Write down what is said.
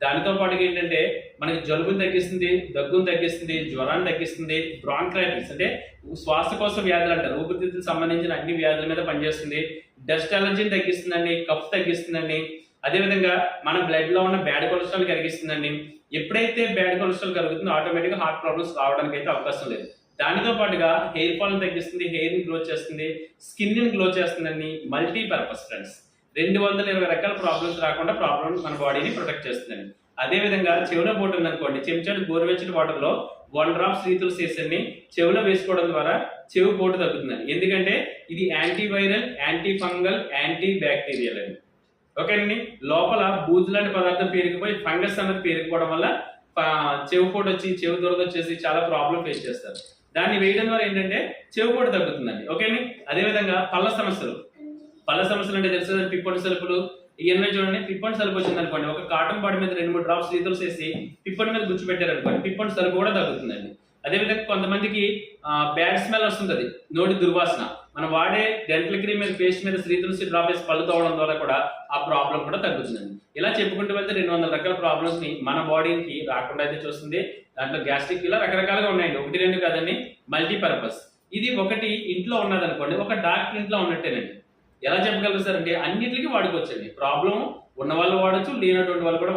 దానితో పాటుగా ఏంటంటే మనకి జలుబుని తగ్గిస్తుంది, దగ్గును తగ్గిస్తుంది, జ్వరాన్ని తగ్గిస్తుంది, బ్రాంకైటిస్ అంటే శ్వాసకోశ వ్యాధులు అంటారు, ఊపిరితిత్తులకు సంబంధించిన అన్ని వ్యాధుల మీద పనిచేస్తుంది. డస్ట్ అలర్జీని తగ్గిస్తుందండి, కఫ్ తగ్గిస్తుందండి. అదేవిధంగా మన బ్లడ్ లో ఉన్న బ్యాడ్ కొలెస్ట్రాల్ కరిగిస్తుందండి. ఎప్పుడైతే బ్యాడ్ కొలెస్ట్రాల్ కరుగుతుందో ఆటోమేటిక్ గా హార్ట్ ప్రాబ్లమ్స్ రావడానికి అయితే అవకాశం లేదు. దానితో పాటుగా హెయిర్ ఫాల్ తగ్గిస్తుంది, హెయిర్ ని గ్లో చేస్తుంది, స్కిన్ ని గ్లో చేస్తుందండి. మల్టీపర్పస్ ఫ్రెండ్స్, 220 రకాల ప్రాబ్లమ్స్ రాకుండా మన బాడీని ప్రొటెక్ట్ చేస్తుందండి. అదే విధంగా చెవిలో పోటు ఉందనుకోండి, చెంచాడు గోరువెచ్చని వాటర్ లో 1 డ్రాప్ శ్రీతులసి ఎసెన్ని చెవిలో వేసుకోవడం ద్వారా చెవి పోటు తగ్గుతుందండి. ఎందుకంటే ఇది antiviral, anti fungal, anti bacterial అండి. ఓకేనండి. లోపల బూజు లాంటి పదార్థం పేరుకుపోయి ఫంగస్ అనేది పేరుకుపోవడం వల్ల చెవి పోటు వచ్చి చెవి దురద వచ్చేసి చాలా ప్రాబ్లం ఫేస్ చేస్తారు. దాన్ని వేయడం ద్వారా ఏంటంటే చెవి పోటు తగ్గుతుందండి. ఓకేనండి. అదేవిధంగా పళ్ళ సమస్యలు అంటే తెలుసు కదా, పిప్పటి సలుపులు ఇవన్నీ చూడండి. పిప్పటి సలుపు వచ్చింది అనుకోండి, ఒక కాటన్ బాడీ మీద 2-3 డ్రాప్స్ శ్రీతులసి వేసి పిప్పటి మీద గుచ్చిపెట్టారు అనుకోండి, పిప్పటి సలుపు కూడా తగ్గుతుందండి. అదేవిధంగా కొంతమందికి బ్యాడ్ స్మెల్ వస్తుంది, నోటి దుర్వాసన, మనం వాడే డెంటల్ క్రీమ్ మీద, పేస్ట్ మీద శ్రీతులసి డ్రాప్ వేసి పళ్ళు తోవడం ద్వారా కూడా ఆ ప్రాబ్లం కూడా తగ్గుతుందండి. ఇలా చెప్పుకుంటూ వెళ్తే 200 రకాల ప్రాబ్లమ్స్ ని మన బాడీకి రాకుండా అయితే చూస్తుంది. దాంట్లో గ్యాస్ట్రిక్ ఇలా రకరకాలుగా ఉన్నాయండి, 1-2 కాదండి, మల్టీపర్పస్. ఇది ఒకటి ఇంట్లో ఉన్నదనుకోండి, ఒక డాక్టర్ ఇంట్లో ఉన్నట్టేనండి. ఎలా చెప్పగలుగుతారంటే అన్నిటికీ వాడుకోవచ్చండి. ప్రాబ్లం ఉన్న వాళ్ళు వాడచ్చు, లేనటువంటి వాళ్ళు కూడా